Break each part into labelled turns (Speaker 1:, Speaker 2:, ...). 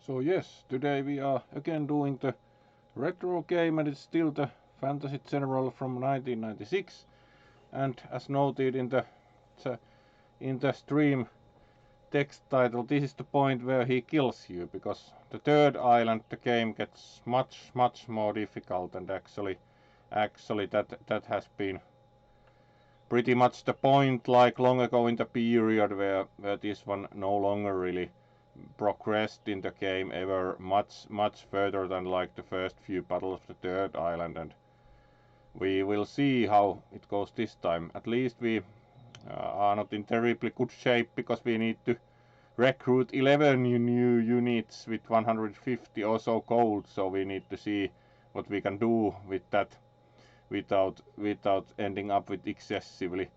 Speaker 1: So yes, today we are again doing the retro game, and it's still the Fantasy General from 1996. And as noted in the stream text title, this is the point where he kills you, because the third island the game gets much more difficult, and actually that has been pretty much the point, like long ago in the period where this one no longer really progressed in the game ever much further than like the first few battles of the third island, and we will see how it goes this time. At least we are not in terribly good shape, because we need to recruit 11 new units with 150 or so gold, so we need to see what we can do with that without ending up with excessively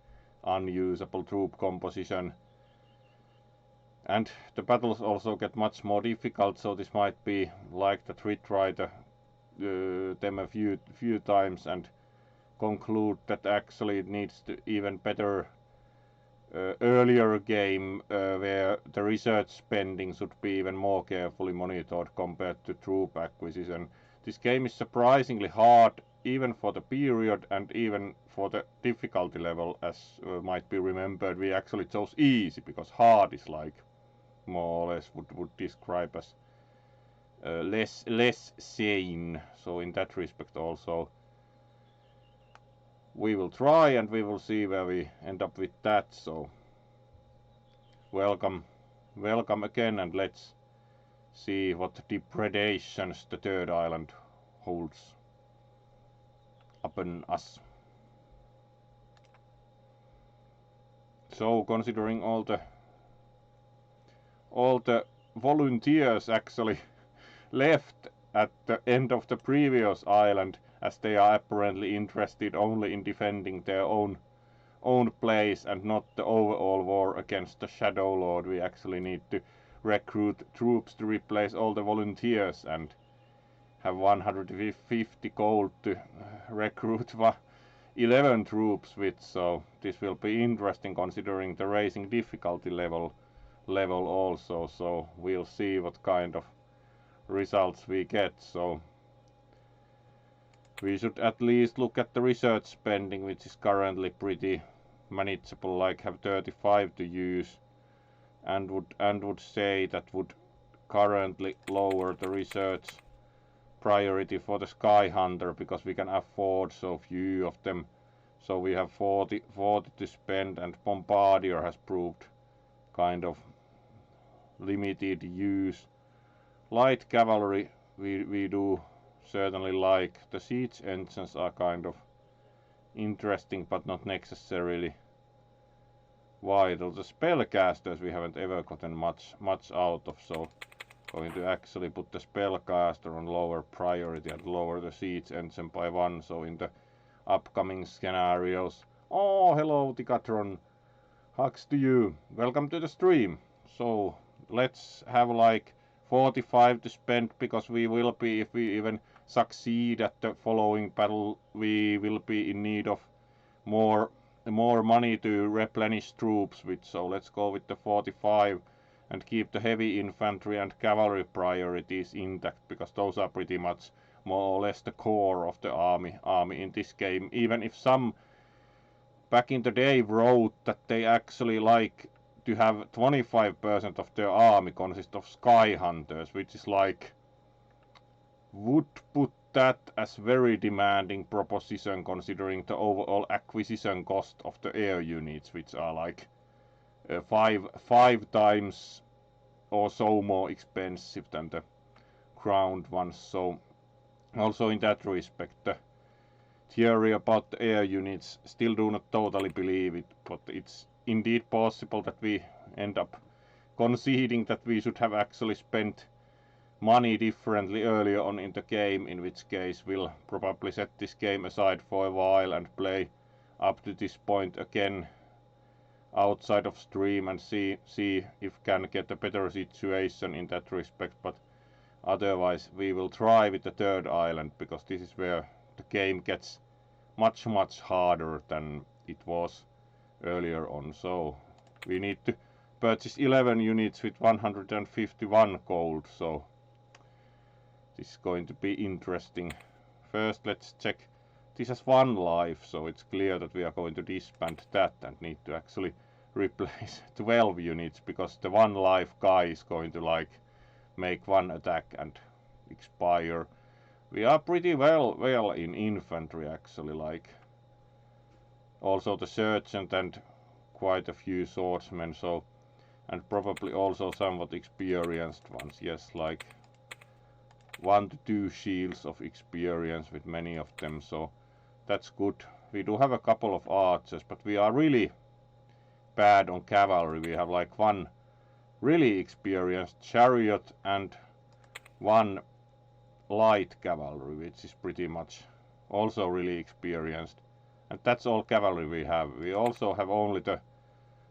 Speaker 1: unusable troop composition. And the battles also get much more difficult, so this might be like that we try them a few times and conclude that actually it needs to even better earlier game where the research spending should be even more carefully monitored compared to troop acquisition. This game is surprisingly hard even for the period and even for the difficulty level, as might be remembered. We actually chose easy because hard is like more or less would describe as less sane. So in that respect also we will try, and we will see where we end up with that. So welcome again, and let's see what depredations the third island holds upon us. So considering all the volunteers actually left at the end of the previous island, as they are apparently interested only in defending their own place and not the overall war against the Shadow Lord, we actually need to recruit troops to replace all the volunteers and have 150 gold to recruit 11 troops with. So this will be interesting considering the racing difficulty level also. So we'll see what kind of results we get. So we should at least look at the research spending, which is currently pretty manageable, like have 35 to use, and would say that would currently lower the research priority for the Sky Hunter, because we can afford so few of them. So we have 40 to spend, and Bombardier has proved kind of limited use. Light cavalry we do certainly like. The siege engines are kind of interesting, but not necessarily vital. The spellcasters we haven't ever gotten much out of, so going to actually put the spellcaster on lower priority and lower the siege engine by 1, so in the upcoming scenarios. Oh, hello Ticatron, hugs to you, welcome to the stream. So let's have like 45 to spend, because we will be, if we even succeed at the following battle, we will be in need of more money to replenish troops with. So let's go with the 45 and keep the heavy infantry and cavalry priorities intact, because those are pretty much more or less the core of the army in this game. Even if some back in the day wrote that they actually like to have 25% of their army consist of Sky Hunters, which is like, would put that as very demanding proposition considering the overall acquisition cost of the air units, which are like 5 times or so more expensive than the ground ones. So also in that respect, the theory about the air units still do not totally believe it, but it's indeed possible that we end up conceding that we should have actually spent money differently earlier on in the game, in which case we'll probably set this game aside for a while and play up to this point again outside of stream and see if can get a better situation in that respect. But otherwise we will try with the third island, because this is where the game gets much harder than it was earlier on. So we need to purchase 11 units with 151 gold, so This is going to be interesting. First let's check. This has 1 life, so it's clear that we are going to disband that and need to actually replace 12 units, because the 1 life guy is going to like make 1 attack and expire. We are pretty well in infantry actually, like also the sergeant and quite a few swordsmen, so, and probably also somewhat experienced ones. Yes, like 1 to 2 shields of experience with many of them, so that's good. We do have a couple of archers, but we are really bad on cavalry. We have like 1 really experienced chariot and 1 light cavalry, which is pretty much also really experienced. And that's all cavalry we have. We also have only the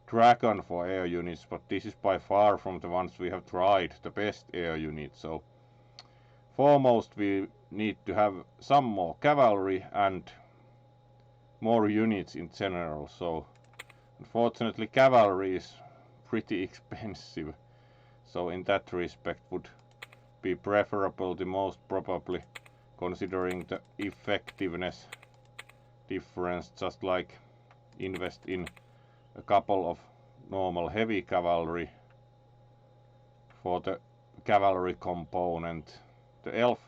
Speaker 1: dragon for air units, but this is by far from the ones we have tried the best air unit. So foremost we need to have some more cavalry and more units in general. So unfortunately cavalry is pretty expensive, so in that respect would be preferable the most probably, considering the effectiveness difference, just like invest in a couple of normal heavy cavalry for the cavalry component. The elf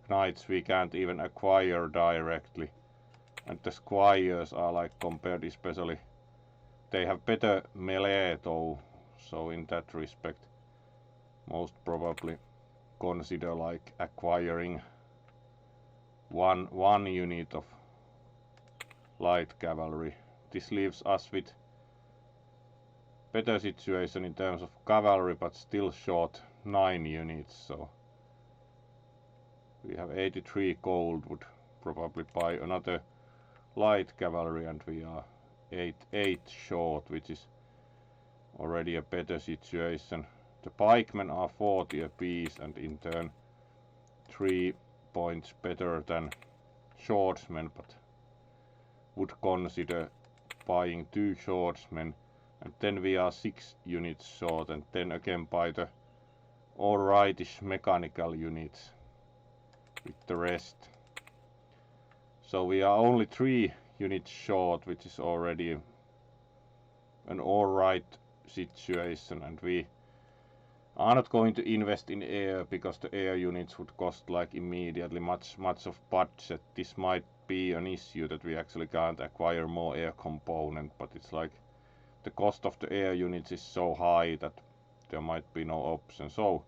Speaker 1: knights we can't even acquire directly, and the squires are like compared, especially they have better melee though, so in that respect most probably consider like acquiring one unit of light cavalry. This leaves us with better situation in terms of cavalry, but still short 9 units, so we have 83 gold, would probably buy another light cavalry, and we are 8 short, which is already a better situation. The pikemen are 40 apiece, and in turn 3 points better than swordsmen, but would consider buying 2 swordsmen, and then we are 6 units short, and then again buy the alrightish mechanical units with the rest. So we are only 3 units short, which is already an alright situation, and we are not going to invest in air because the air units would cost like immediately much of budget. This might be an issue that we actually can't acquire more air component, but it's like the cost of the air units is so high that there might be no option. So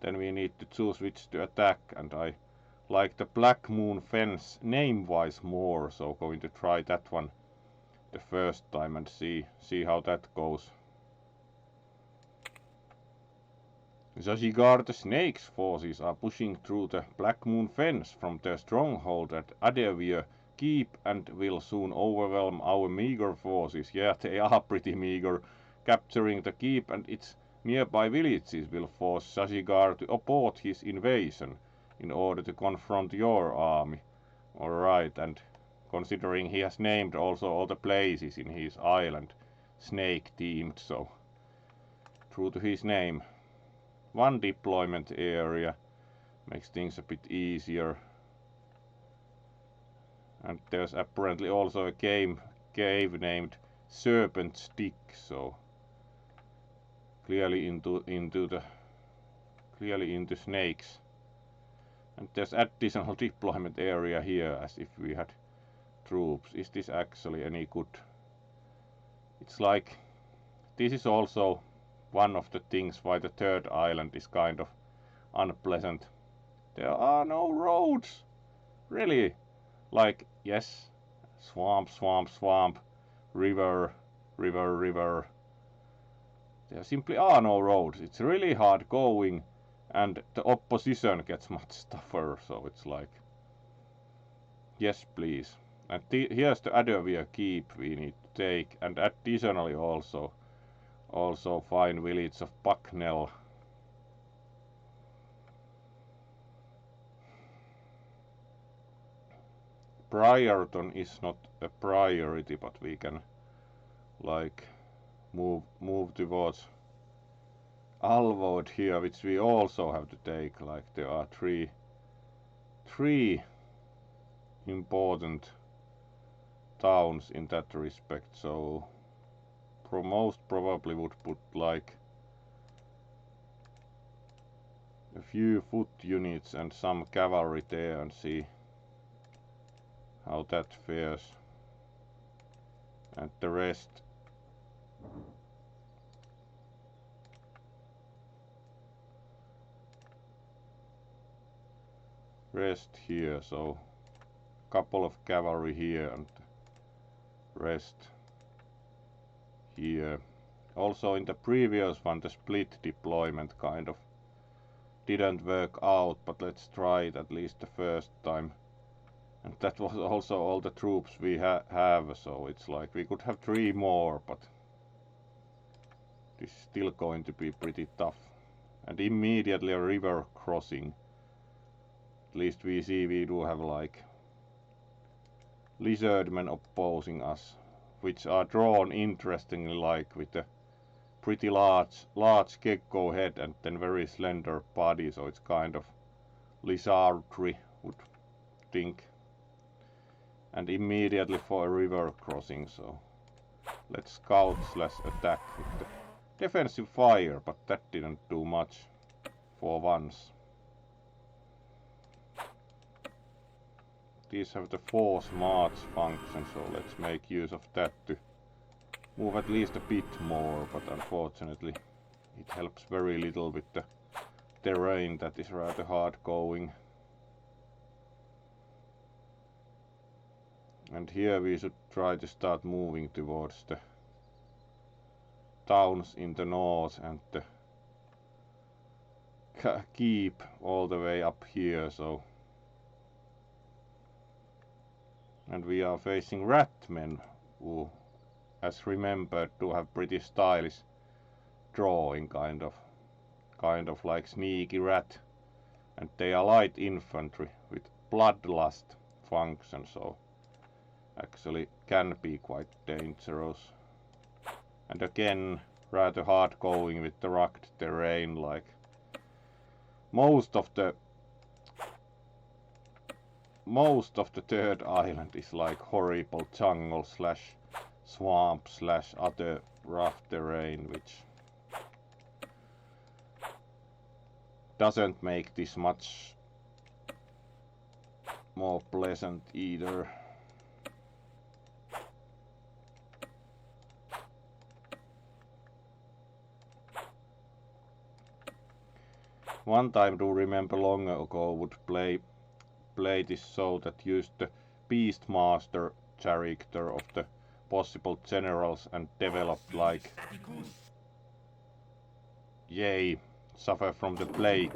Speaker 1: then we need to choose which to attack, and I like the Black Moon Fence name wise more, so going to try that one the first time and see how that goes. Ssazikar, the Snake's forces are pushing through the Black Moon Fence from their stronghold at Adevir Keep and will soon overwhelm our meager forces. Yeah, they are pretty meager. Capturing the keep and its nearby villages will force Ssazikar to abort his invasion in order to confront your army. Alright, and considering he has named also all the places in his island snake themed, so true to his name. 1 deployment area makes things a bit easier, and there's apparently also a cave named Serpent Stick, so clearly into snakes. And there's additional deployment area here, as if we had troops. Is this actually any good? It's like this is also one of the things why the 3rd island is kind of unpleasant. There are no roads. Really? Like, yes, swamp, river. There simply are no roads. It's really hard going, and the opposition gets much tougher, so it's like, yes please. And here's the Adevir Keep we need to take, and additionally also fine village of Bucknell. Briarton is not a priority, but we can like move towards Alvord here, which we also have to take. Like there are 3 3 important towns in that respect, so most probably would put like a few foot units and some cavalry there and see how that fares, and the rest here, so couple of cavalry here and rest here. Also in the previous one the split deployment kind of didn't work out, but let's try it at least the first time. And that was also all the troops we have, so it's like we could have 3 more, but this is still going to be pretty tough. And immediately a river crossing. At least we see we do have like lizardmen opposing us, which are drawn interestingly like with the pretty large gecko head and then very slender body, so it's kind of lizardry, would think. And immediately for a river crossing, so let's scout / attack with the defensive fire, but that didn't do much for once. These have the force march function, so let's make use of that to move at least a bit more, but unfortunately it helps very little with the terrain that is rather hard going. And here we should try to start moving towards the towns in the north and the keep all the way up here, so. And we are facing ratmen, who, as remembered, do have pretty stylish drawing, kind of like sneaky rat, and they are light infantry with bloodlust function, so actually can be quite dangerous. And again, rather hard going with the rugged terrain, like most of the third island is like horrible jungle / swamp / other rough terrain, which doesn't make this much more pleasant either. One time, do remember long ago, would play this so that used the Beastmaster character of the possible generals and developed like, yay, suffer from the plague.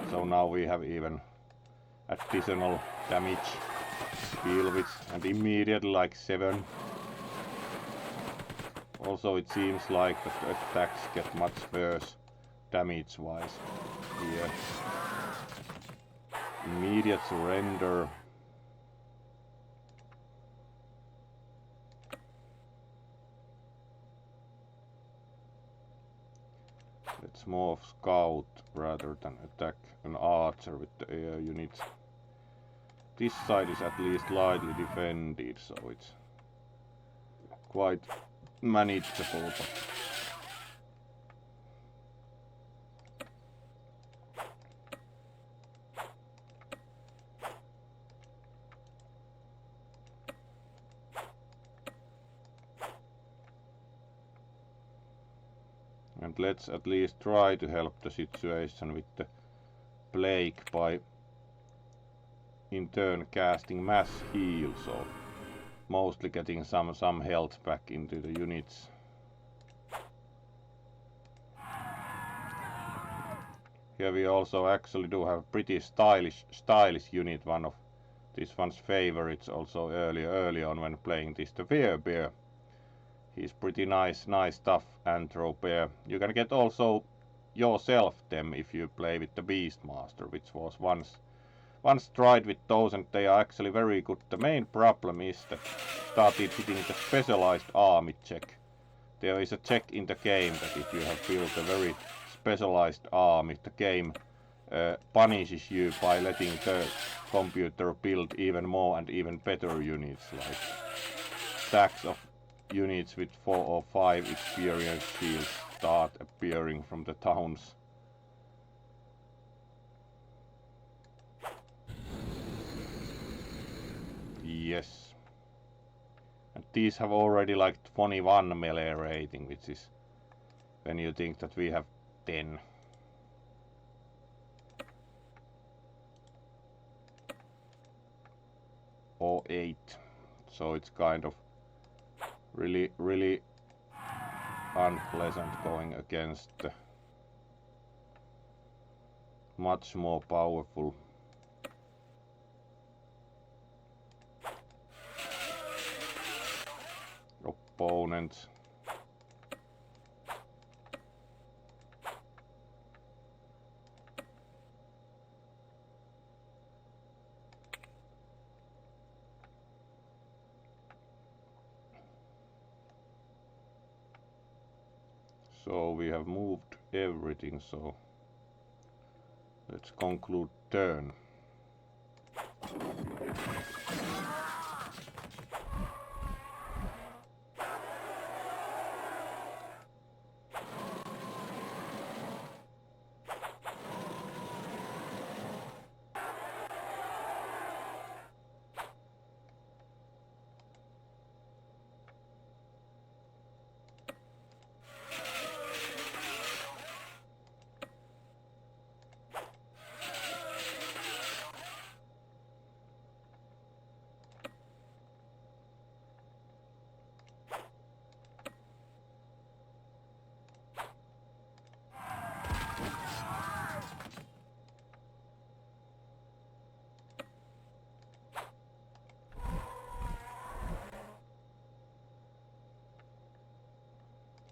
Speaker 1: So now we have even additional damage deal with, and immediately like 7. Also it seems like that the attacks get much worse damage wise here. Immediate surrender. Let's more scout rather than attack an archer with the air units. This side is at least lightly defended, so it's quite manageable. But and let's at least try to help the situation with the plague by in turn casting mass heal, so mostly getting some health back into the units. Here we also actually do have pretty stylish unit, one of this one's favorites also early on when playing this, the Bear. He's pretty nice tough anthro bear. You can get also yourself them if you play with the Beastmaster, which was once tried with those, and they are actually very good. The main problem is that started hitting the specialized army check. There is a check in the game that if you have built a very specialized army, the game punishes you by letting the computer build even more and even better units, like stacks of units with 4 or 5 experience shields start appearing from the towns. Yes. And these have already like 21 melee rating, which is when you think that we have 10. Or 8. So it's kind of really unpleasant going against the much more powerful opponents. So we have moved everything, so let's conclude turn.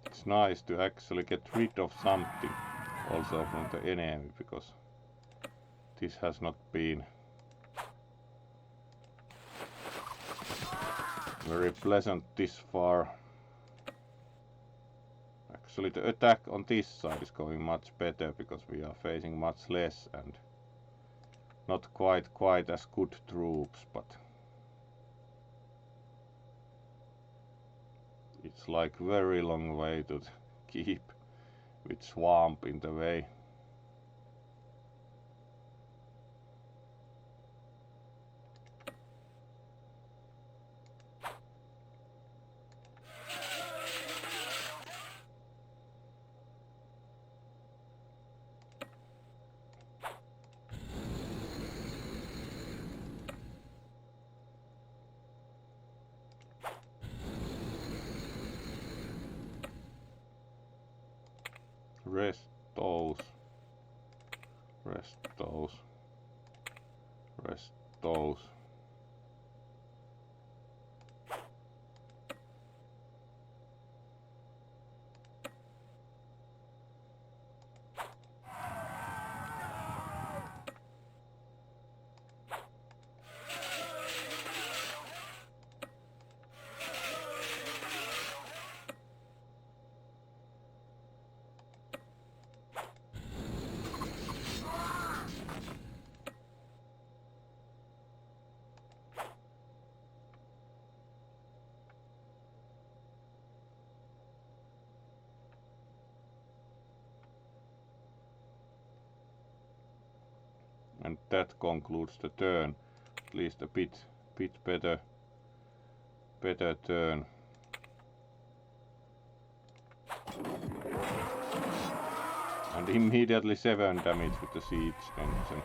Speaker 1: It's nice to actually get rid of something also from the enemy, because this has not been very pleasant this far. Actually the attack on this side is going much better because we are facing much less and not quite as good troops, but it's like very long way to keep with swamp in the way. Rest those. Rest those. Rest those. And that concludes the turn. At least a bit better turn. And immediately 7 damage with the siege engine.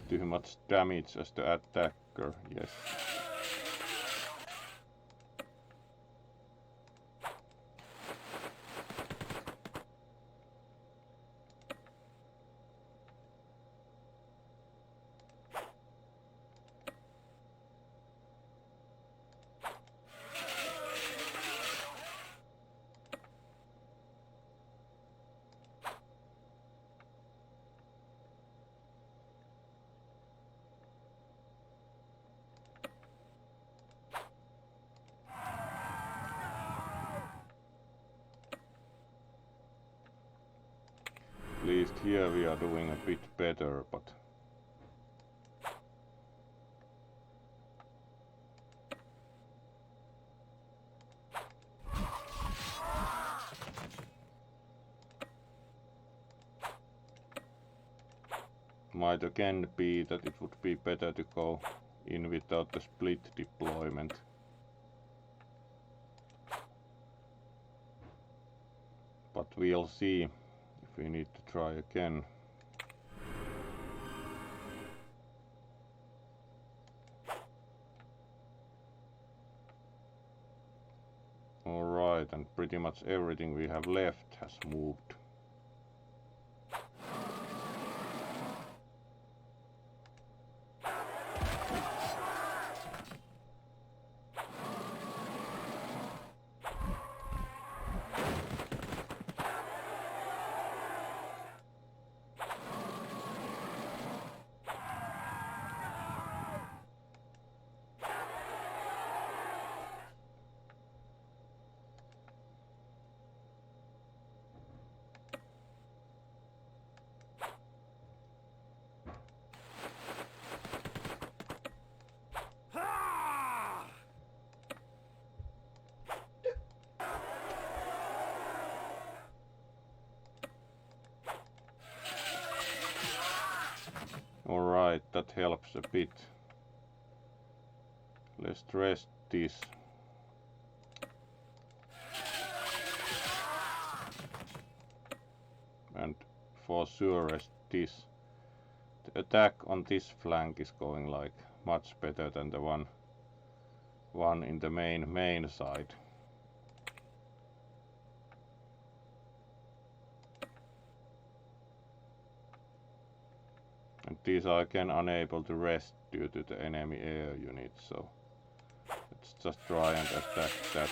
Speaker 1: too much damage as the attacker, yes. At least here we are doing a bit better, but might again be that it would be better to go in without the split deployment. But we'll see if we need to try again. Alright, and pretty much everything we have left has moved. Alright, that helps a bit. Let's rest this. And for sure rest this. The attack on this flank is going like much better than the one in the main side. And these are again unable to rest due to the enemy air units, so let's just try and attack that.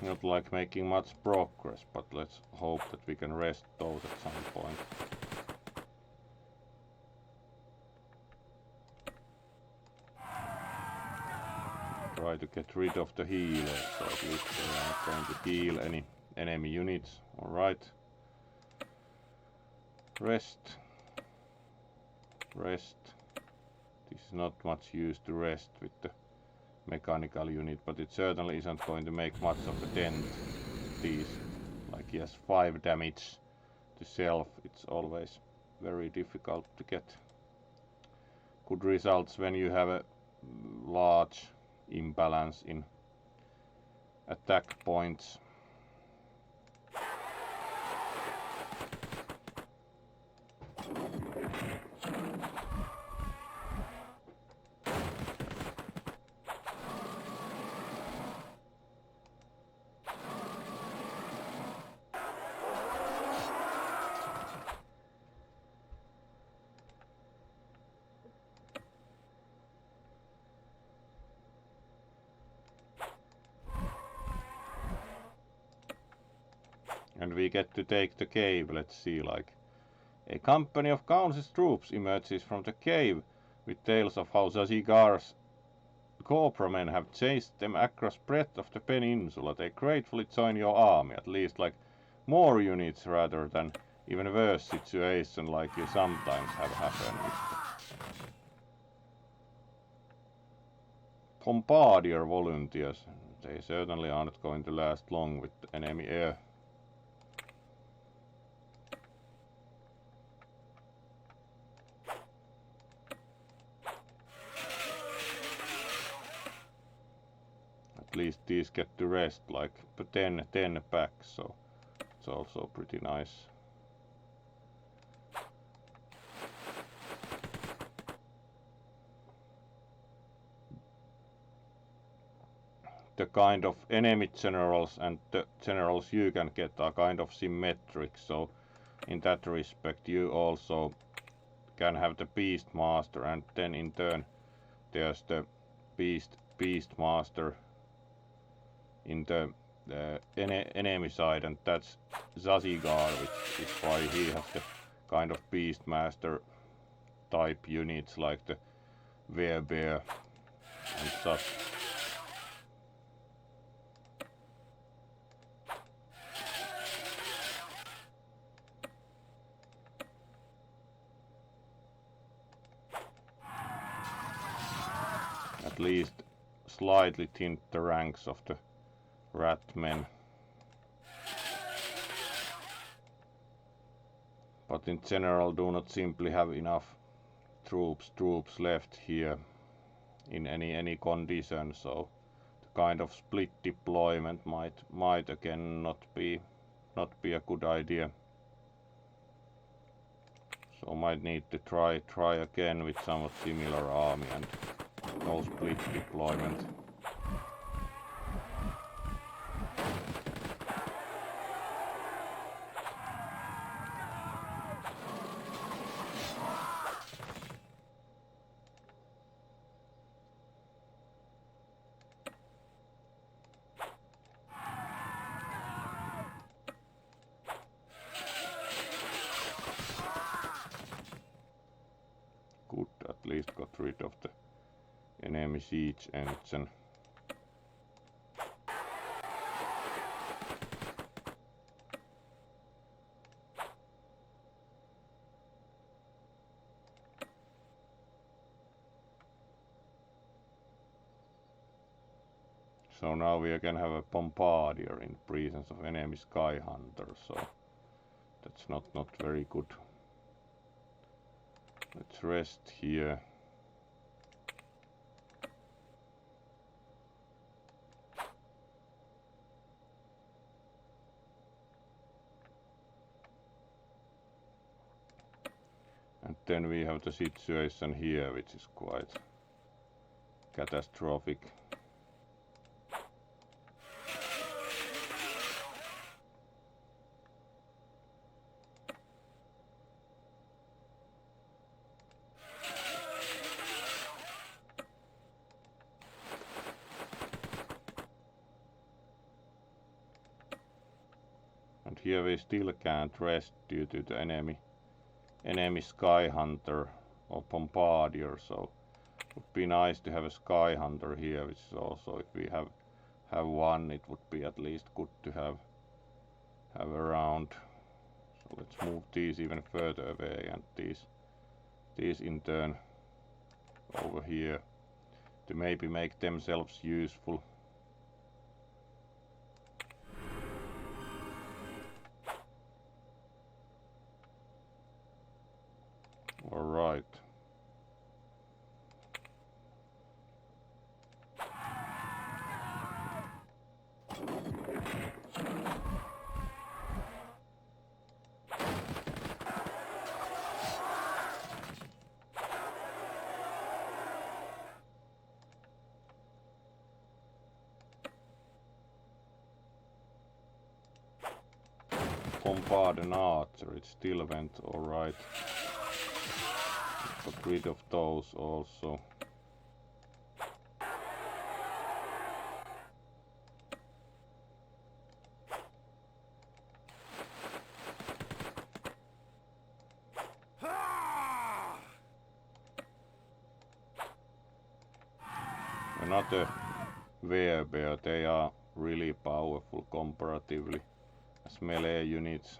Speaker 1: Not like making much progress, but let's hope that we can rest those at some point. Try to get rid of the healers, so at least they aren't going to heal any enemy units. Alright. Rest. Rest. This is not much use to rest with the mechanical unit, but it certainly isn't going to make much of a dent. These, like he has 5 damage to self, it's always very difficult to get good results when you have a large imbalance in attack points. And we get to take the cave. Let's see, like a company of Council's troops emerges from the cave with tales of how Ssazikar's corpsmen have chased them across breadth of the peninsula. They gratefully join your army, at least like more units rather than even worse situation like you sometimes have happened with the Bombardier volunteers. They certainly aren't going to last long with the enemy air. least these get to rest, like 10 packs, so it's also pretty nice. The kind of enemy generals and the generals you can get are kind of symmetric, so in that respect you also can have the beast master, and then in turn there's the beast master in the enemy side, and that's Ssazikar, which is why he has the kind of beast master type units like the Werebear and such. At least slightly tint the ranks of the rat men. But in general do not simply have enough troops left here in any condition, so the kind of split deployment might again not be a good idea. So might need to try again with somewhat similar army and no split deployment. Good, at least got rid of the enemy siege engine. So now we again have a bombardier in presence of enemy sky hunter, so that's not very good. Let's rest here. And then we have the situation here, which is quite catastrophic. And here we still can't rest due to the enemy sky hunter or bombardier, so it would be nice to have a sky hunter here, which is also, if we have one, it would be at least good to have around. So let's move these even further away, and these in turn over here to maybe make themselves useful. All right. Bombard an archer, it still went all right. Got rid of those also. Another Werebear, they are really powerful comparatively as melee units.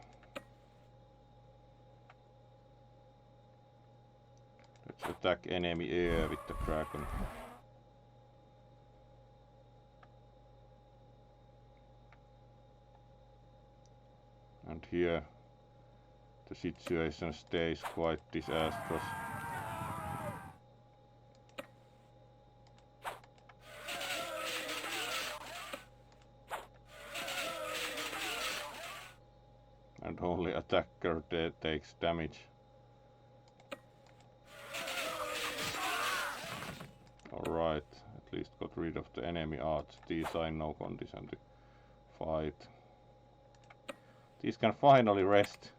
Speaker 1: Let's attack enemy air with the dragon. And here the situation stays quite disastrous. and only attacker takes damage. Alright, at least got rid of the enemy arts. These are in no condition to fight. These can finally rest.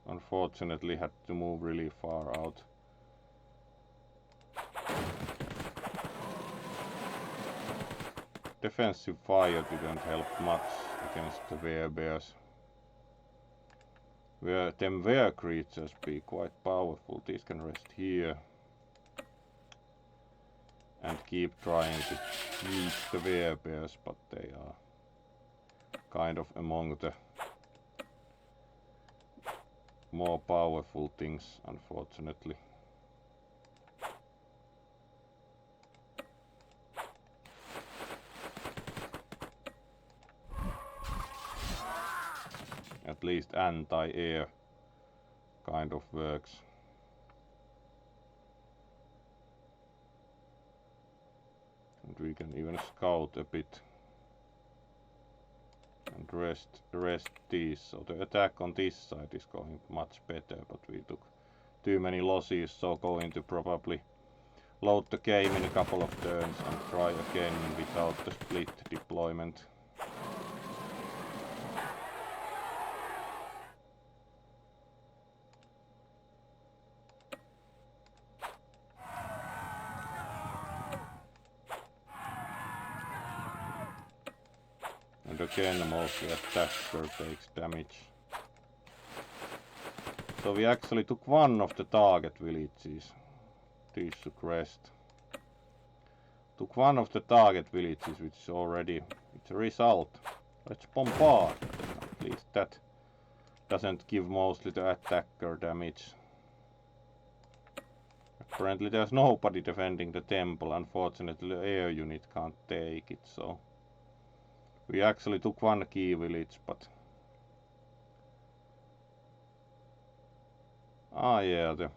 Speaker 1: Unfortunately had to move really far out. Defensive fire didn't help much against the werebears. Them were creatures be quite powerful. These can rest here. And keep trying to reach the werebears, but they are kind of among the more powerful things, unfortunately. At least anti-air kind of works. And we can even scout a bit and rest these. So the attack on this side is going much better, but we took too many losses, so going to probably load the game in a couple of turns and try again without the split deployment. And again, mostly attacker takes damage. So we actually took one of the target villages. These should rest. Took one of the target villages, which is already it's a result. Let's bombard. At least that doesn't give mostly the attacker damage. Apparently there's nobody defending the temple. Unfortunately the air unit can't take it, so we actually took one key village, but yeah, the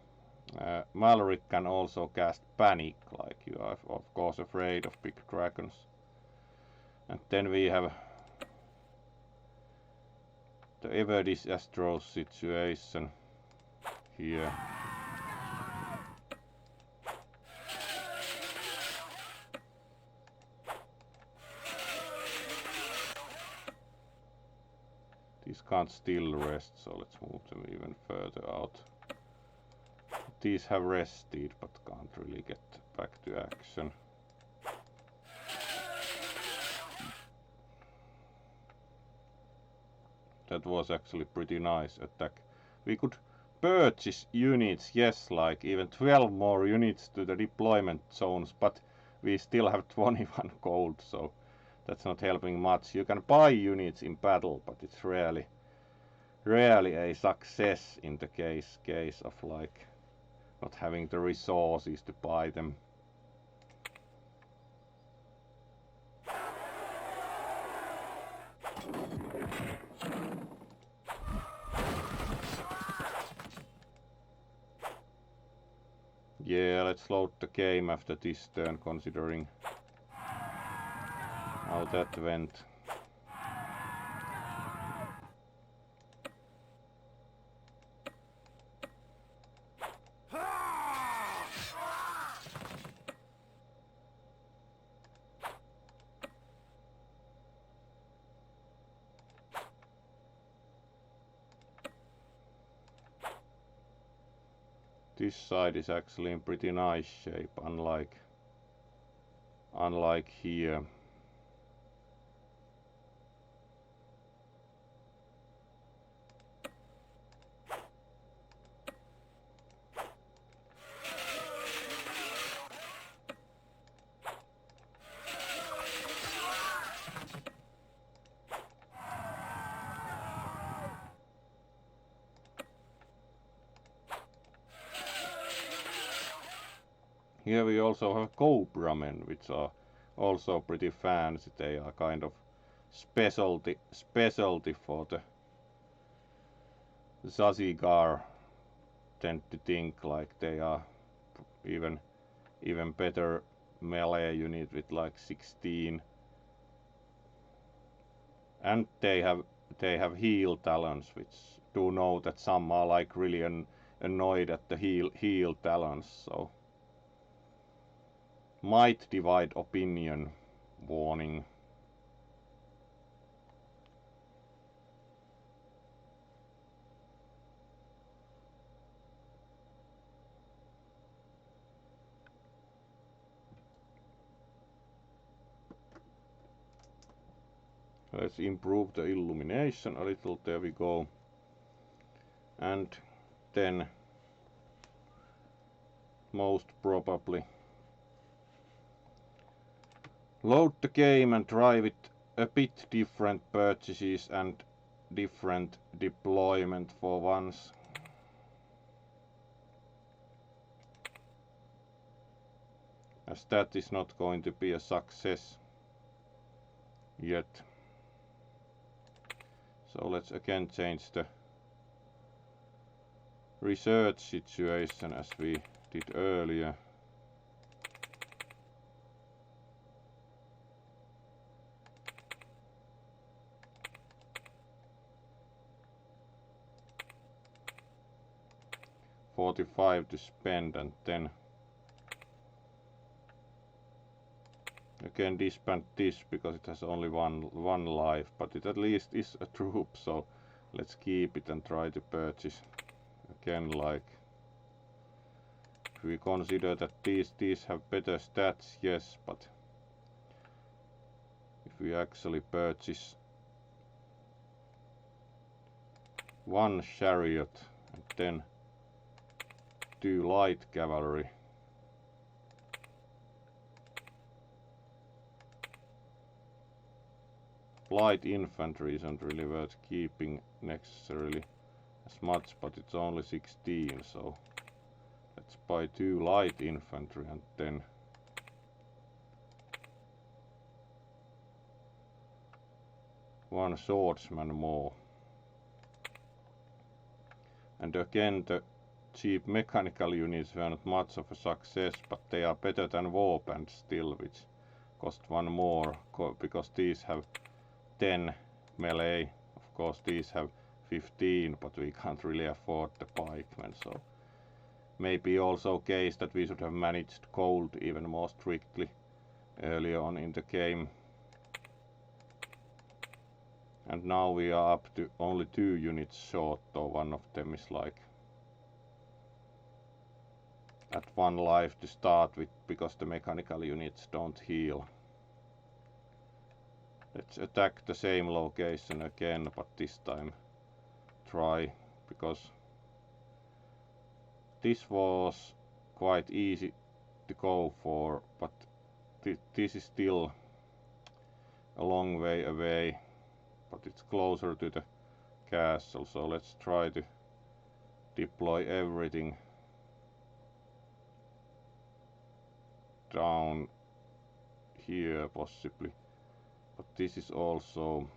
Speaker 1: Malric can also cast panic, like you are of course afraid of big dragons. And then we have the ever disastrous situation here. These can't still rest, so let's move them even further out. These have rested, but can't really get back to action. That was actually pretty nice attack. We could purchase units, yes, like even 12 more units to the deployment zones, but we still have 21 gold, so that's not helping much. You can buy units in battle, but it's rarely a success in the case of like not having the resources to buy them. Yeah, let's load the game after this turn, considering how that went. This side is actually in pretty nice shape, unlike here. Here we also have cobra men, which are also pretty fancy. They are kind of specialty for the Ssazikar. Tend to think like they are even better melee unit with like 16. And they have they have heal talents, which do know that some are like really annoyed at the heal talents, so might divide opinion. Warning. Let's improve the illumination a little. There we go. And then most probably load the game and try with a bit different purchases and different deployment for once. As that is not going to be a success yet. So let's again change the research situation as we did earlier. $45 to spend, and then again disband this because it has only one life, but it at least is a troop, so let's keep it and try to purchase again. Like, if we consider that these have better stats, yes, but if we actually purchase one chariot and then 2 light cavalry, light infantry isn't really worth keeping necessarily as much, but it's only 16, so let's buy 2 light infantry and then one swordsman more. And again, the cheap mechanical units were not much of a success, but they are better than warbands still, which cost 1 more, because these have 10 melee. Of course these have 15, but we can't really afford the pikemen, so maybe also case that we should have managed gold even more strictly earlier on in the game. And now we are up to only 2 units short, though one of them is like at 1 life to start with, because the mechanical units don't heal. Let's attack the same location again, but this time try, because this was quite easy to go for, but this is still a long way away, but it's closer to the castle, so let's try to deploy everything down here possibly, but this is also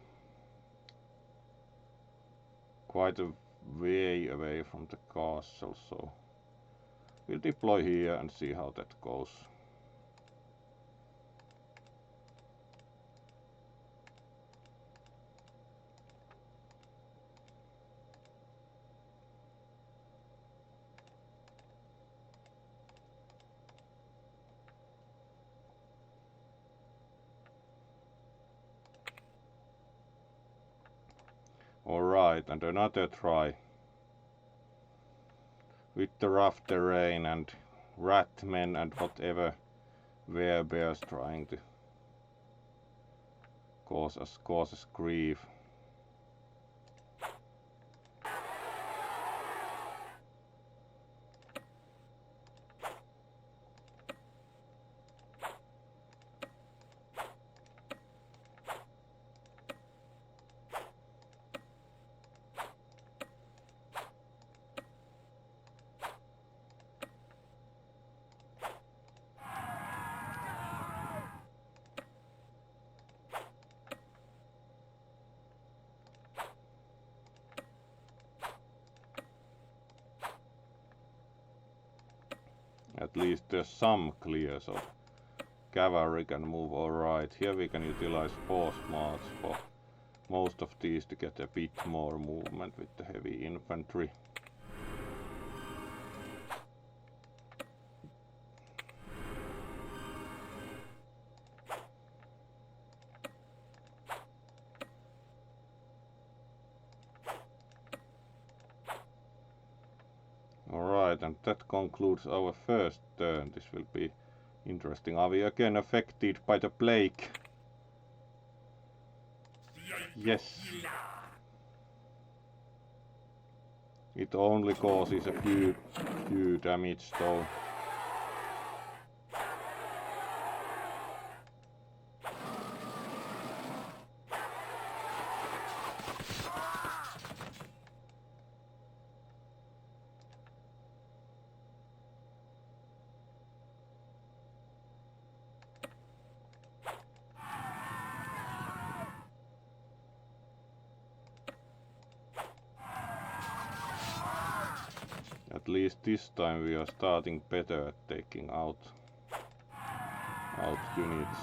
Speaker 1: quite a way away from the castle, so we'll deploy here and see how that goes. Alright, and another try with the rough terrain and ratmen and whatever werebears trying to cause us grief. At least there's some clear, so cavalry can move alright. Here we can utilize force march for most of these to get a bit more movement with the heavy infantry. Alright, and that concludes our first turn. This will be interesting. Are we again affected by the plague? Yes. It only causes a few damage though. At least this time we are starting better at taking out units.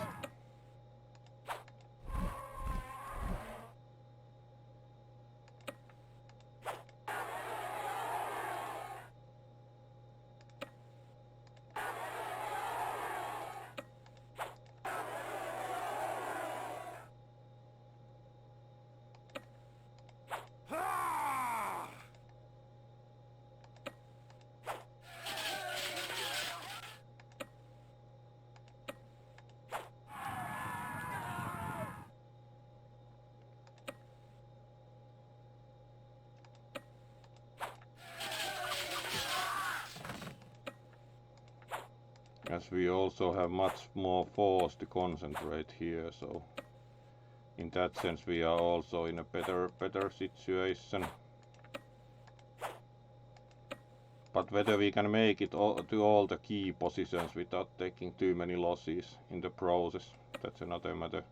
Speaker 1: As we also have much more force to concentrate here, so in that sense we are also in a better situation. But whether we can make it to all the key positions without taking too many losses in the process, that's another matter.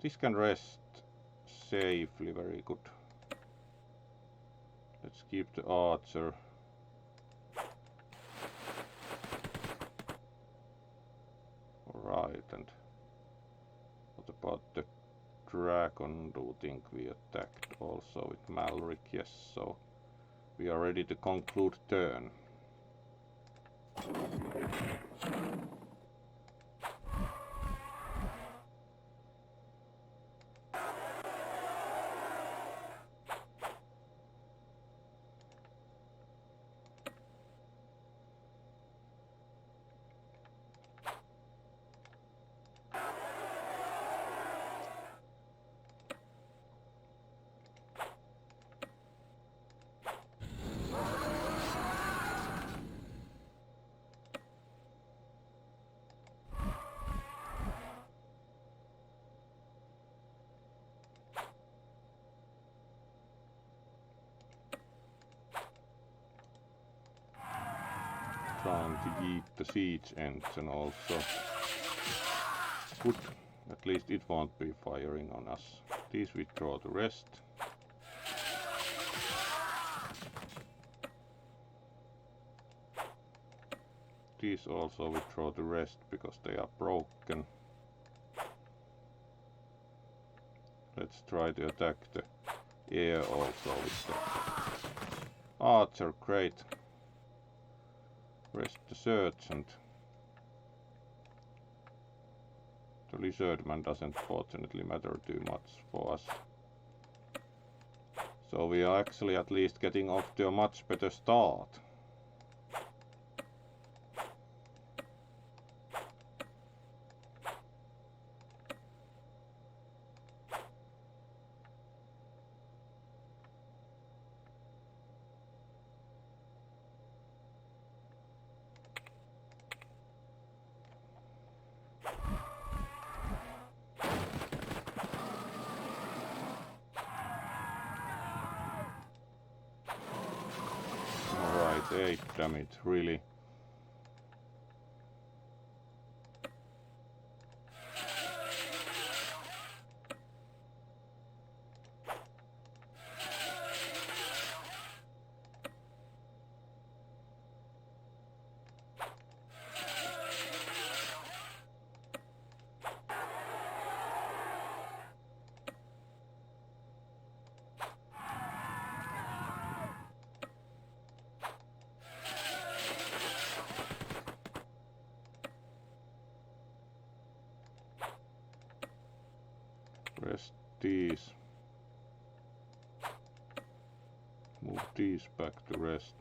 Speaker 1: This can rest safely, very good. Let's keep the archer. Alright, and what about the dragon? Do you think we attacked also with Malric? Yes, so we are ready to conclude turn. Trying to eat the siege engine also. Good, at least it won't be firing on us. These withdraw the rest. These also withdraw the rest because they are broken. Let's try to attack the air also with the archer, great. Rest the sergeant. The lizardman doesn't fortunately matter too much for us. So we are actually at least getting off to a much better start. Alright, 8 damage, really. these. Move these back to rest.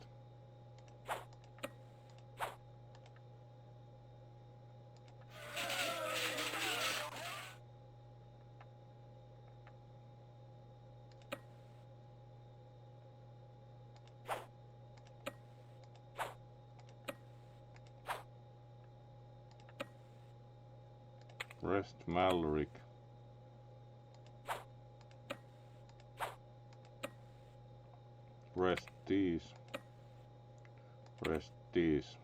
Speaker 1: Rest Malric. Rest these. Rest these.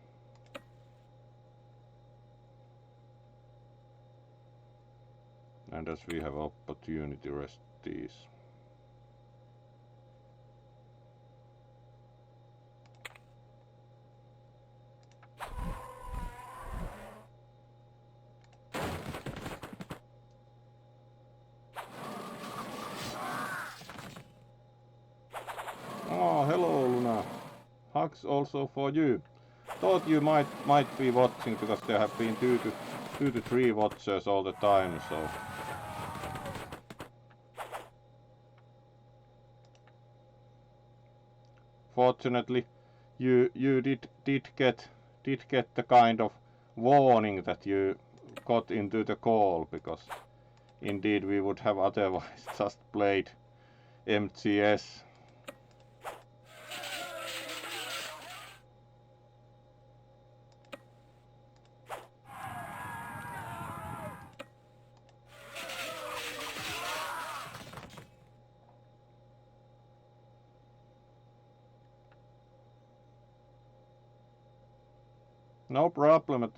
Speaker 1: And as we have opportunity, rest these. Oh, hello Luna. Hugs also for you. Thought you might be watching because there have been two to three watchers all the time, so. Fortunately, you did get the kind of warning that you got into the call, because indeed we would have otherwise just played MTS. No problem at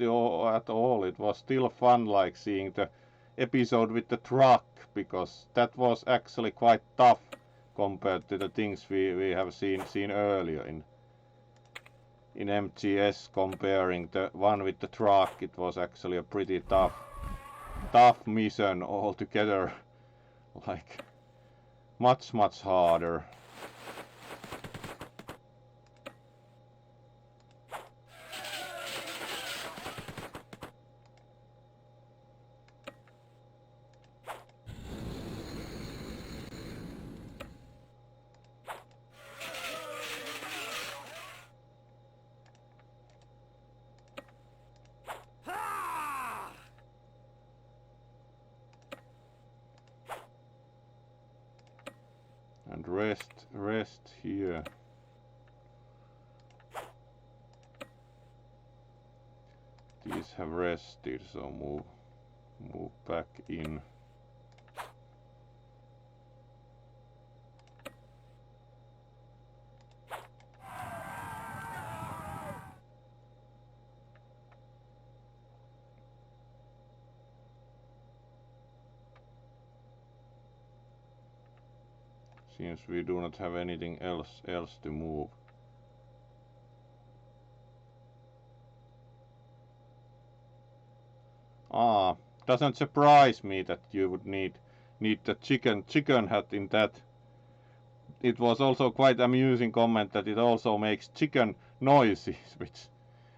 Speaker 1: all. It was still fun, like seeing the episode with the truck, because that was actually quite tough compared to the things we have seen earlier in MTS. Comparing the one with the truck, it was actually a pretty tough mission altogether, like much harder. And rest here. These have rested, so move back in. Seems we do not have anything else to move. Doesn't surprise me that you would need the chicken hat in that. It was also quite amusing comment that it also makes chicken noises,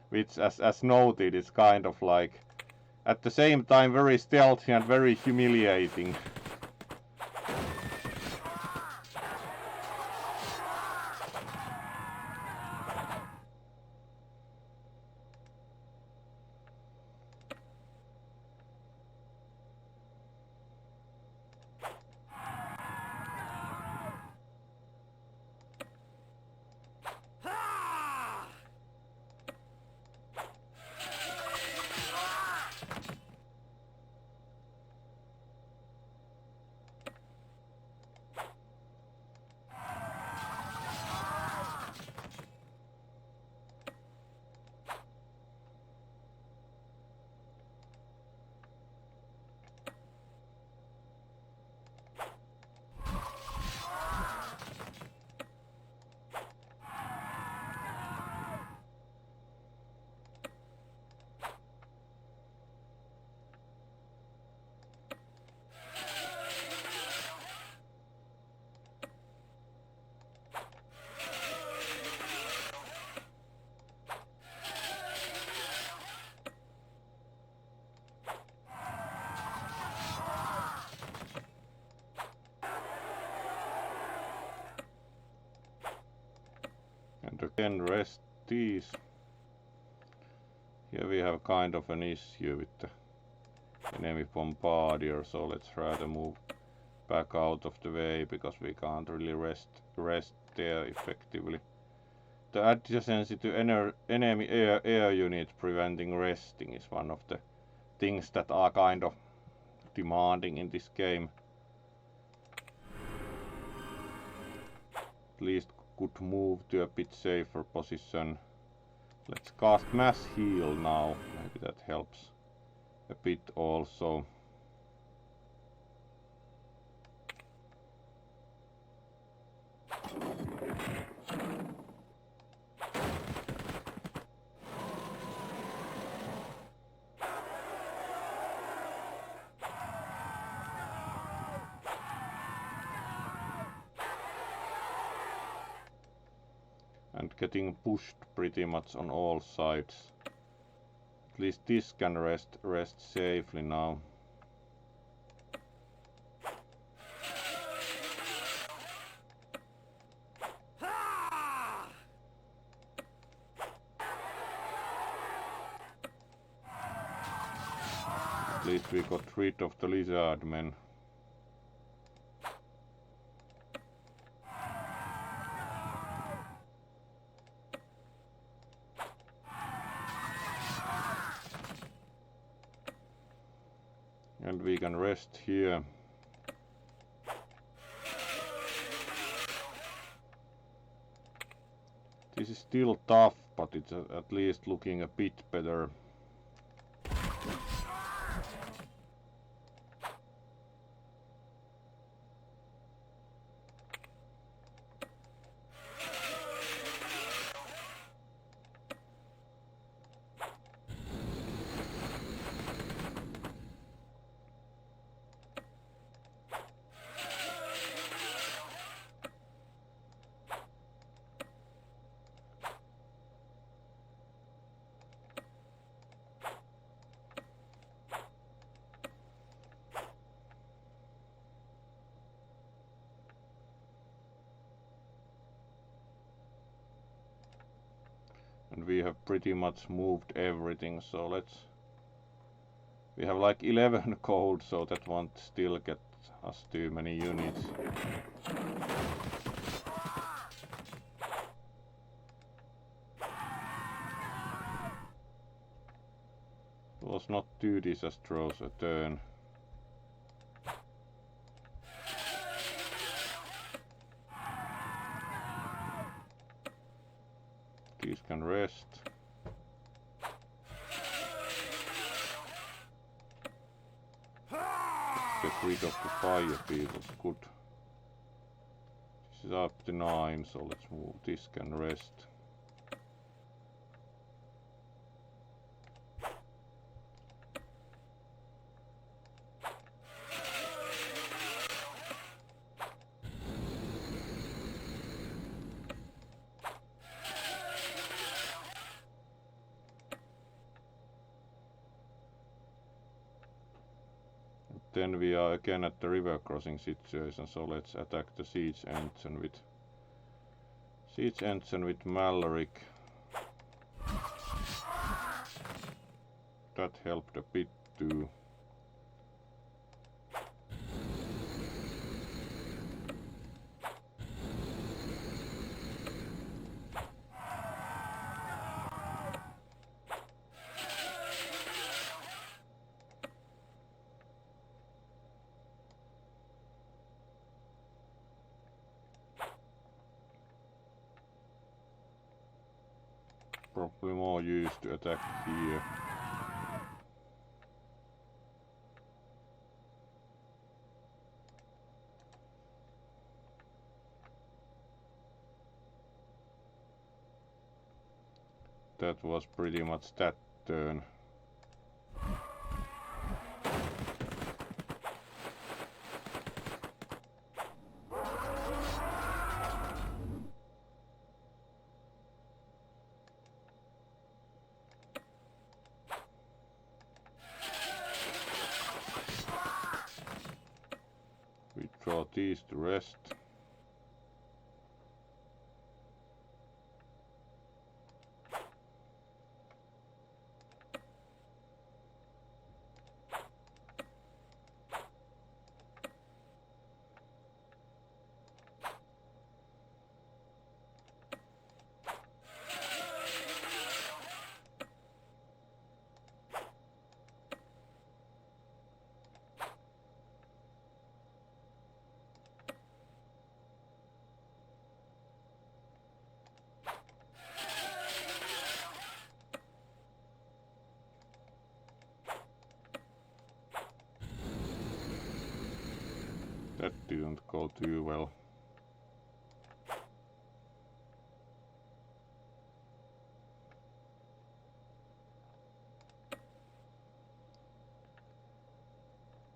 Speaker 1: which as noted is kind of like at the same time very stealthy and very humiliating. again rest these. Here we have kind of an issue with the enemy bombardier, so let's rather move back out of the way because we can't really rest there effectively. The adjacency to enemy air unit preventing resting is one of the things that are kind of demanding in this game. At least could move to a bit safer position. Let's cast mass heal now, maybe that helps a bit also. And getting pushed pretty much on all sides. At least this can rest safely now. At least we got rid of the lizard men. And we can rest here. This is still tough, but it's at least looking a bit better. And we have pretty much moved everything, so we have like 11 gold, so that won't still get us too many units. It was not too disastrous a turn. These can rest. Get rid of the fire beetles, good. This is up to 9, so let's move. This can rest. Then we are again at the river crossing situation, so let's attack the siege engine with Mallorik. That helped a bit too. Probably more used to attack here. That was pretty much that turn. We draw these to rest. didn't go too well.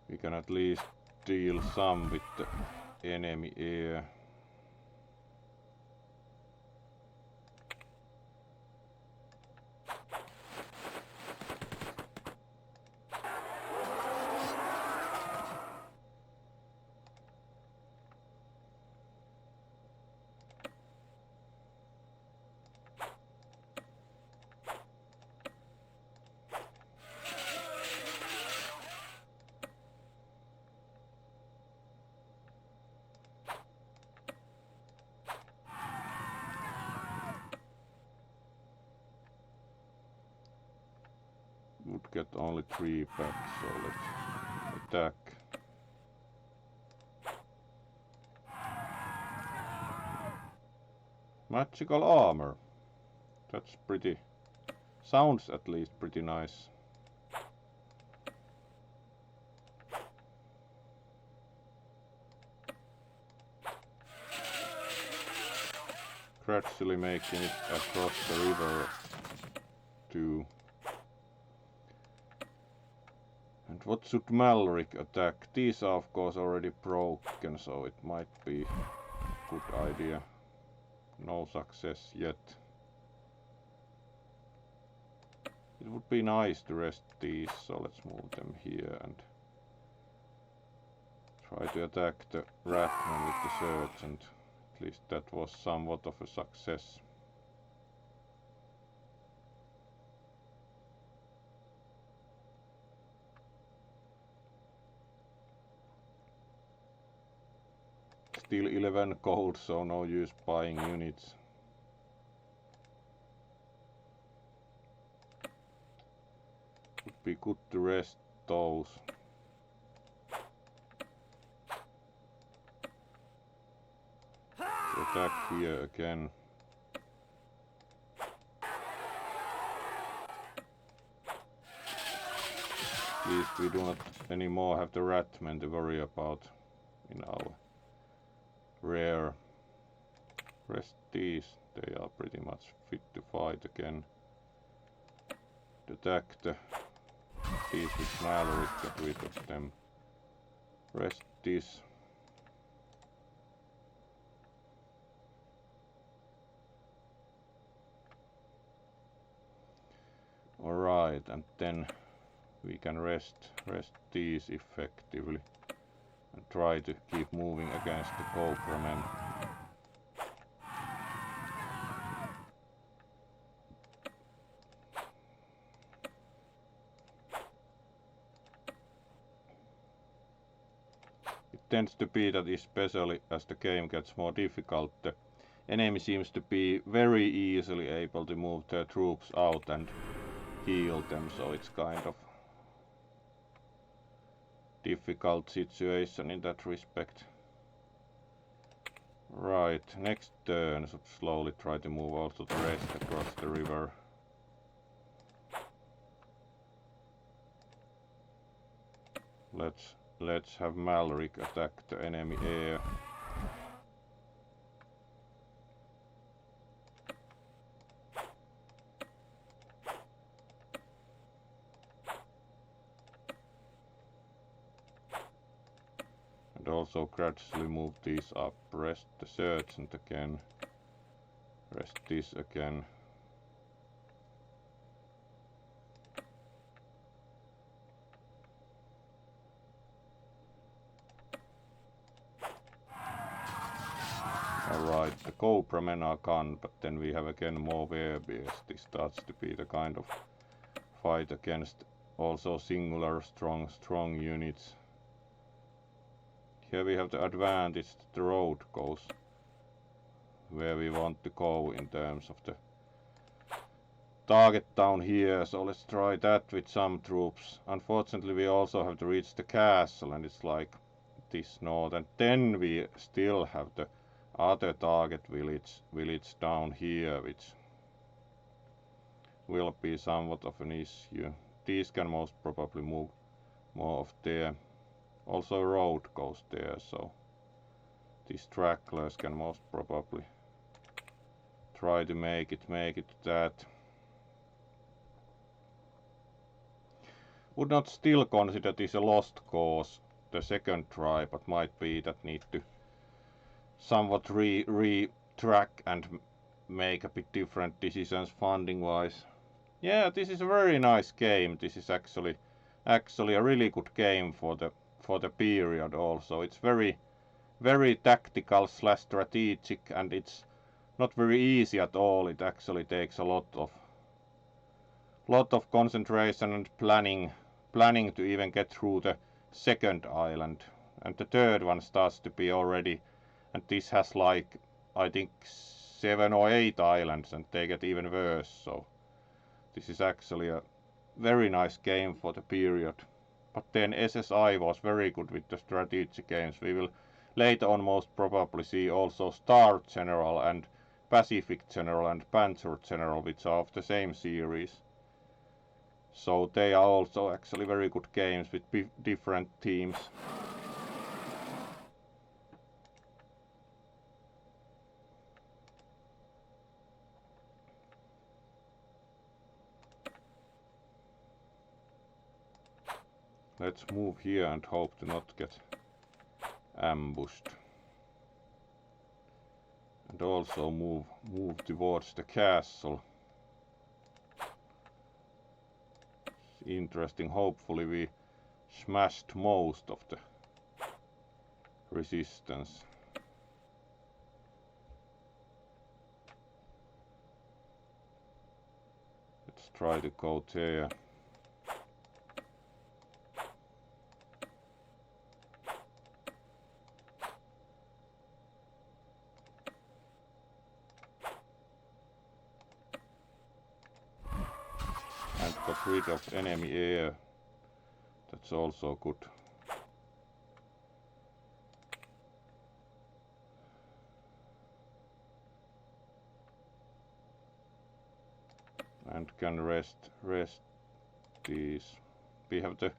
Speaker 1: We can at least deal some with the enemy air. Would get only 3 back, so let's attack. Magical armor. That's pretty. Sounds at least pretty nice. Gradually making it across the river too. And what should Malric attack? These are of course already broken, so it might be a good idea. No success yet. It would be nice to rest these, so let's move them here and try to attack the Ratman with the surge, and at least that was somewhat of a success. Still 11 gold, so no use buying units. Would be good to rest those. Attack here again. At least we do not anymore have the Ratman to worry about in our rare. Rest these, they are pretty much fit to fight again. Attack these with Malric, get rid of them. Rest this. Alright, and then we can rest these effectively and try to keep moving against the Cobra Men. It tends to be that, especially as the game gets more difficult, the enemy seems to be very easily able to move their troops out and heal them, so it's kind of difficult situation in that respect. Right, next turn should slowly try to move also the rest across the river. Let's have Malric attack the enemy air. And also gradually move these up. Rest the sergeant again. Rest this again. Alright, the Cobra Men are gone, but then we have again more Werebears. This starts to be the kind of fight against also singular strong units. Here we have the advantage that the road goes where we want to go in terms of the target down here, so let's try that with some troops. Unfortunately we also have to reach the castle, and it's like this north, and then we still have the other target village down here, which will be somewhat of an issue. These can most probably move more of there. Also road goes there, so These tracklers can most probably try to make it that. Would not still consider this a lost cause the second try, but might be that need to somewhat re-track and make a bit different decisions funding wise. Yeah, this is a very nice game. This is actually a really good game for the period also. It's very tactical / strategic, and it's not very easy at all. It actually takes a lot of concentration and planning to even get through the second island, and the third one starts to be already, and this has like I think 7 or 8 islands, and they get even worse. So this is actually a very nice game for the period. But then SSI was very good with the strategy games. We will later on most probably see also Star General and Pacific General and Panzer General, which are of the same series. So they are also actually very good games with different teams. Let's move here and hope to not get ambushed. And also move towards the castle. It's interesting. Hopefully we smashed most of the resistance. Let's try to go there. And got rid of enemy air. That's also good. And can rest these. We have the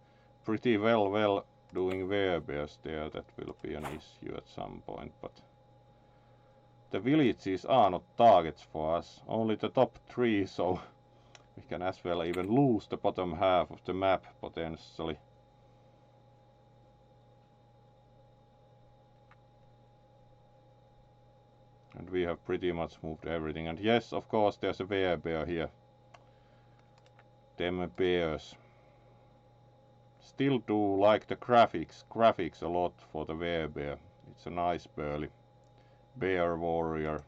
Speaker 1: pretty well doing werebears there. That will be an issue at some point, but the villages are not targets for us, only the top 3, so we can as well even lose the bottom half of the map potentially. And we have pretty much moved everything. And yes, of course, there's a werebear here. Them bears. Still do like the graphics a lot for the werebear. It's a nice burly bear warrior.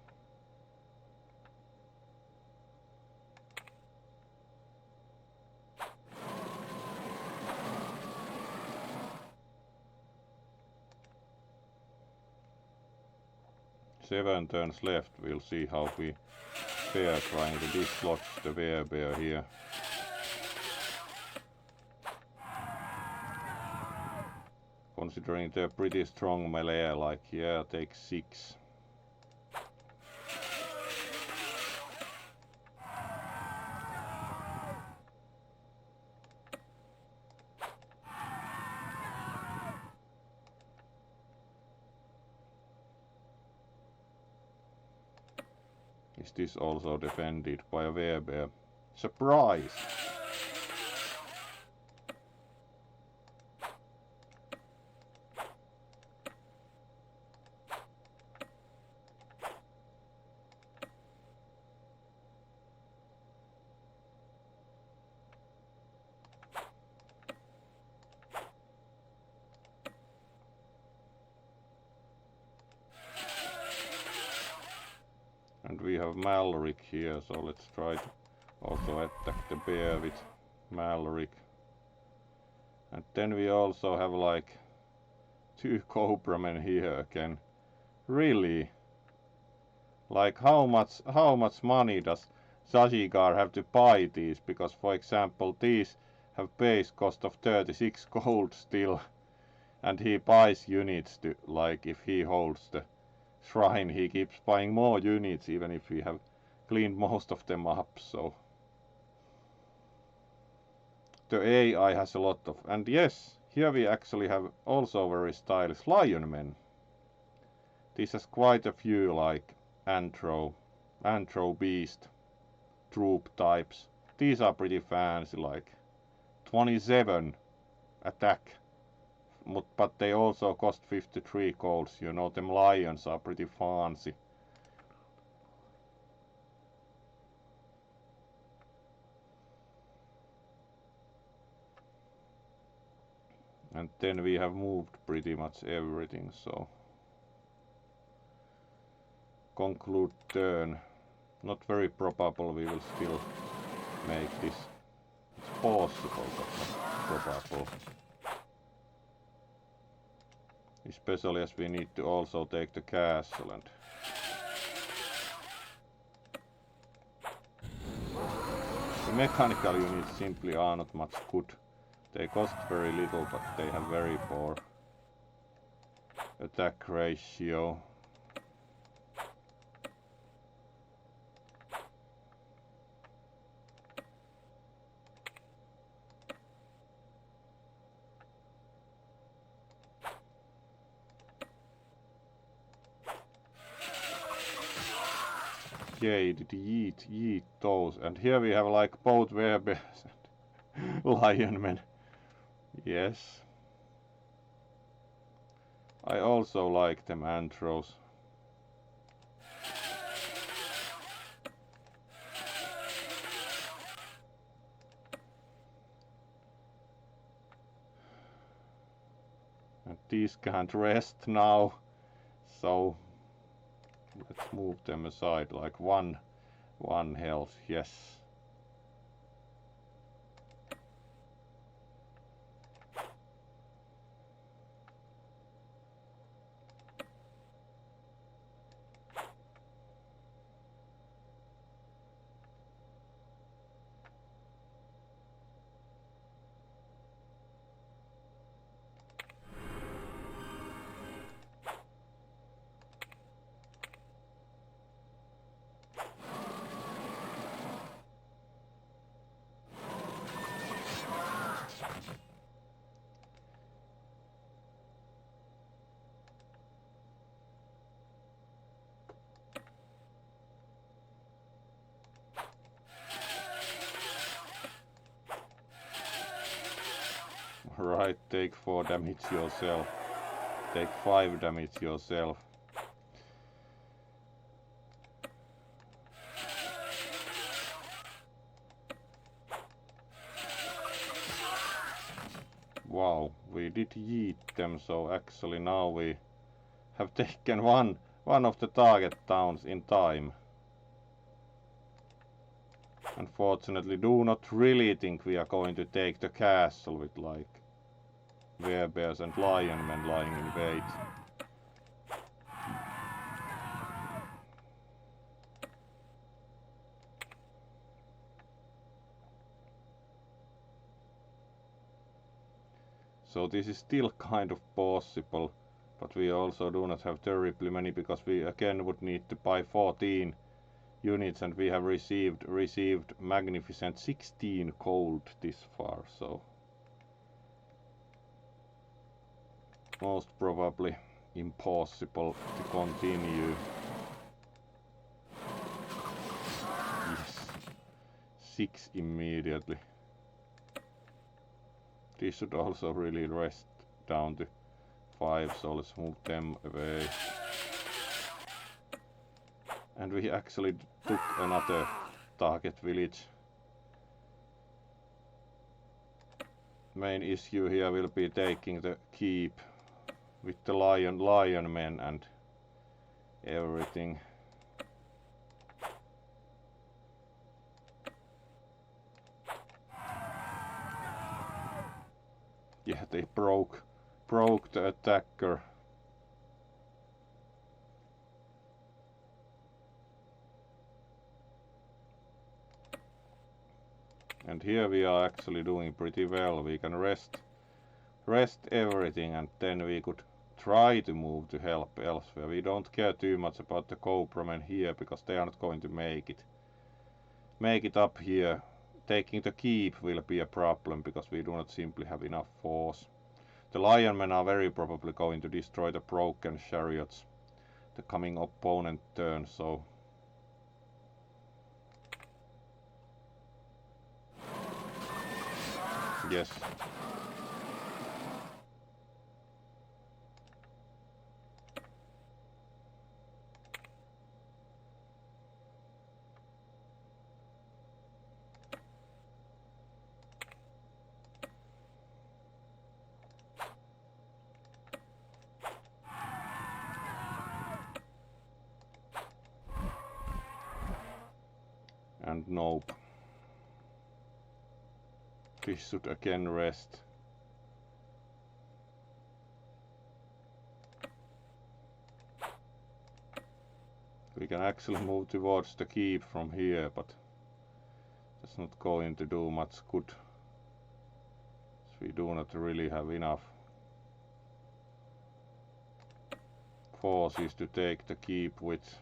Speaker 1: Seven turns left. We'll see how we fare trying to dislodge the werebear here. Considering they're pretty strong melee, like yeah, take 6. Is this also defended by a werebear? Surprise! And we have Malric here, so let's try to also attack the bear with Malric. And then we also have like 2 Cobramen here again. Really? Like how much money does Ssazikar have to buy these? Because for example these have base cost of 36 gold still, and he buys units to, like if he holds the shrine, he keeps buying more units even if we have cleaned most of them up. So the AI has a lot of, and yes, here we actually have also very stylish lion men. This has quite a few like anthro beast troop types. These are pretty fancy, like 27 attack, but they also cost 53 golds. You know, them lions are pretty fancy. And then we have moved pretty much everything, so conclude turn. Not very probable we will still make this. It's possible, but not probable. Especially as we need to also take the castle, and the mechanical units simply are not much good. They cost very little, but they have very poor attack ratio. Yay, did yeet those. And here we have like both werebears and lion men. Yes. I also like them anthros. And these can't rest now, so let's move them aside, like one health, yes. Right, take 4 damage yourself. Take 5 damage yourself. Wow, we did yeet them, so actually now we have taken one of the target towns in time. Unfortunately, do not really think we are going to take the castle with like werebears and lion men lying in wait. So this is still kind of possible, but we also do not have terribly many, because we again would need to buy 14 units, and we have received magnificent 16 gold this far, so most probably impossible to continue. Yes, 6 immediately. These should also really rest down to 5, so let's move them away. And we actually took another target village. Main issue here will be taking the keep with the lion men and everything. Yeah, they broke the attacker. And here we are actually doing pretty well. We can rest everything, and then we could try to move to help elsewhere. We don't care too much about the Cobra men here, because they are not going to make it up here. Taking the keep will be a problem, because we do not simply have enough force. The lion men are very probably going to destroy the broken chariots. the coming opponent turn, so yes. And nope. This should again rest. We can actually move towards the keep from here, but that's not going to do much good. We do not really have enough forces to take the keep with.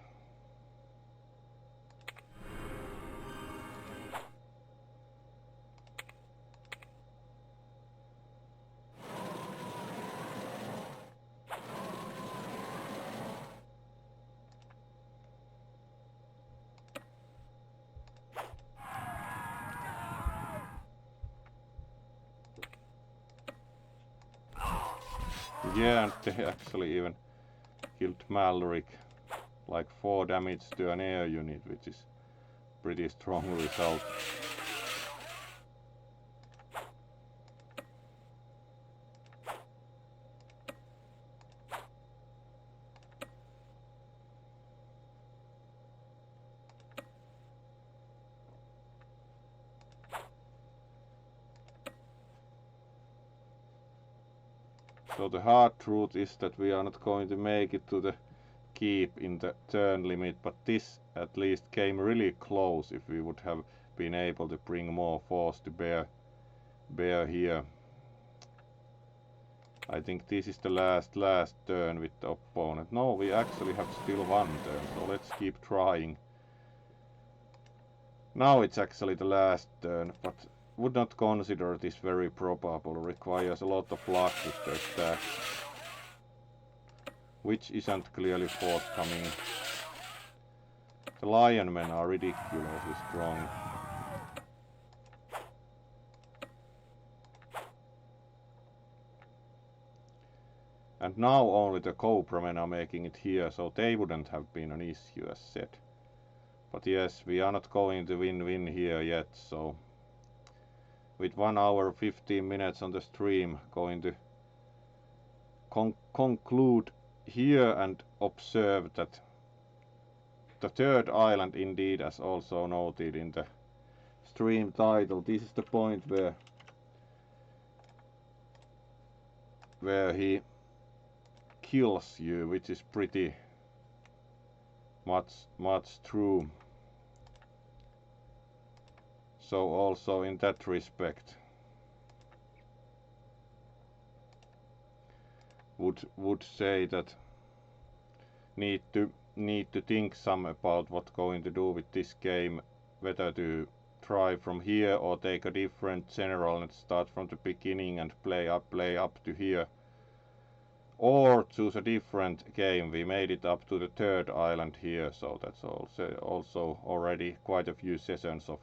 Speaker 1: Yeah, and they actually even killed Malric, like 4 damage to an air unit, which is pretty strong result. So the hard truth is that we are not going to make it to the keep in the turn limit, but this at least came really close if we would have been able to bring more force to bear here. I think this is the last turn with the opponent. No, we actually have still 1 turn, so let's keep trying. Now it's actually the last turn, but would not consider this very probable. Requires a lot of luck with the attacks, which isn't clearly forthcoming. The lion men are ridiculously strong. And now only the cobra men are making it here, so they wouldn't have been an issue as said. But yes, we are not going to win here yet, so with 1 hour 15 minutes on the stream, going to conclude here and observe that the 3rd island, indeed, as also noted in the stream title, this is the point where he kills you, which is pretty much true. So also in that respect would say that need to think some about what going to do with this game, whether to try from here or take a different general and start from the beginning and play up to here, or choose a different game. We made it up to the 3rd island here, so that's also already quite a few sessions of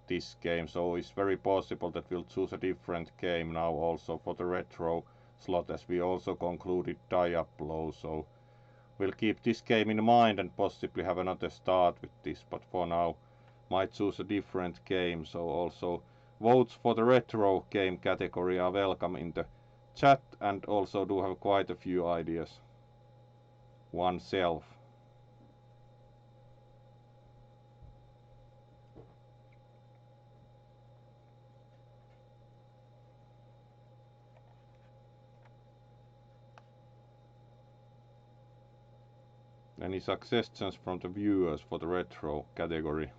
Speaker 1: this game, so it's very possible that we'll choose a different game now also for the retro slot, as we also concluded Diablo, so we'll keep this game in mind and possibly have another start with this, but for now might choose a different game. So also votes for the retro game category are welcome in the chat, and also do have quite a few ideas oneself. Any suggestions from the viewers for the retro category?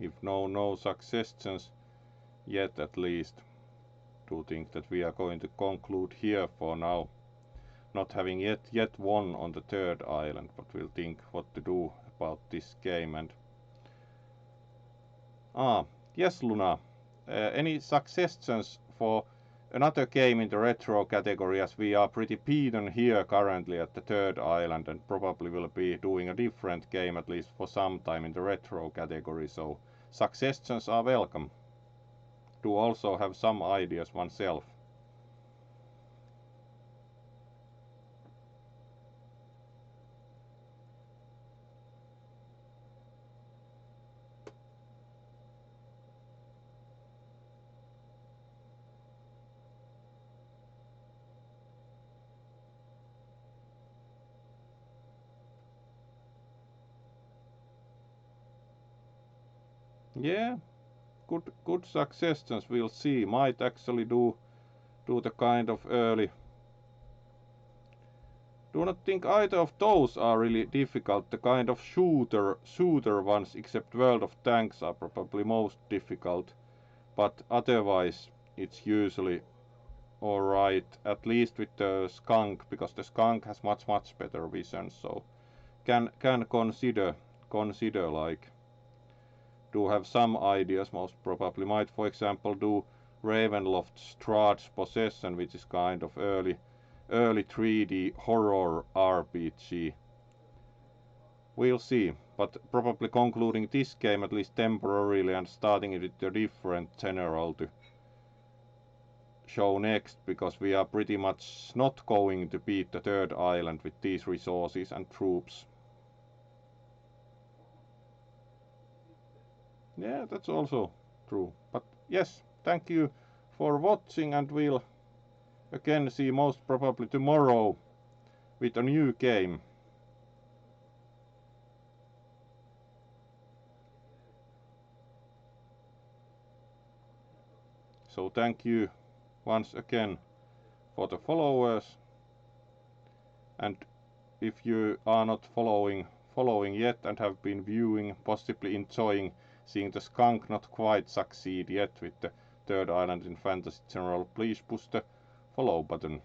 Speaker 1: If no suggestions yet, at least, do think that we are going to conclude here for now. Not having yet won on the third island, but we'll think what to do about this game. And yes, Luna, any suggestions for another game in the retro category, as we are pretty beaten here currently at the third island and probably will be doing a different game at least for some time in the retro category, so suggestions are welcome. Do also have some ideas oneself. Yeah, good suggestions. We'll see. Might actually do the kind of early. Do not think either of those are really difficult. The kind of shooter ones, except World of Tanks, are probably most difficult. But otherwise, it's usually alright. At least with the skunk, because the skunk has much better vision. So can consider like. Do have some ideas, most probably. Might, for example, do Ravenloft's Strahd's Possession, which is kind of early 3D horror RPG. We'll see, but probably concluding this game at least temporarily and starting it with a different general to show next, because we are pretty much not going to beat the third island with these resources and troops. Yeah, that's also true. But yes, thank you for watching, and we'll again see most probably tomorrow with a new game. So thank you once again for the followers, and if you are not following yet and have been viewing, possibly enjoying seeing the skunk not quite succeed yet with the third island in Fantasy General, please push the follow button.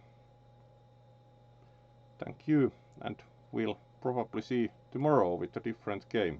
Speaker 1: Thank you, and we'll probably see tomorrow with a different game.